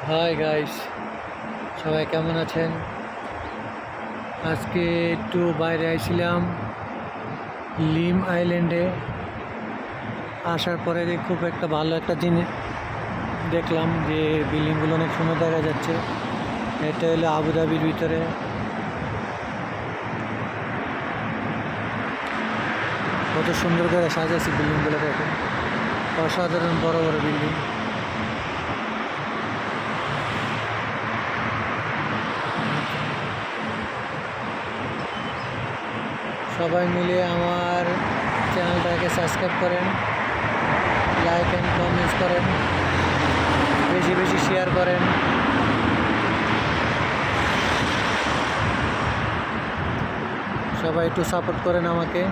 Hi guys, সবাই কেমন আছেন? আজকে একটু বাইরে আইছিলাম লিম আইল্যান্ডে। আসার পরে খুব একটা ভালো একটা জিনিস দেখলাম যে বিল্ডিংগুলো অনেক সুন্দর দেখা যাচ্ছে। এটা হলো আবুধাবির ভিতরে। কত সুন্দর করে সাজাইছে বিল্ডিংগুলো, দেখেন অসাধারণ বড় বড় বিল্ডিং। সবাই মিলে আমার চ্যানেলটাকে সাবস্ক্রাইব করেন, লাইক অ্যান্ড কমেন্টস করেন, বেশি বেশি শেয়ার করেন। সবাই একটু সাপোর্ট করেন আমাকে।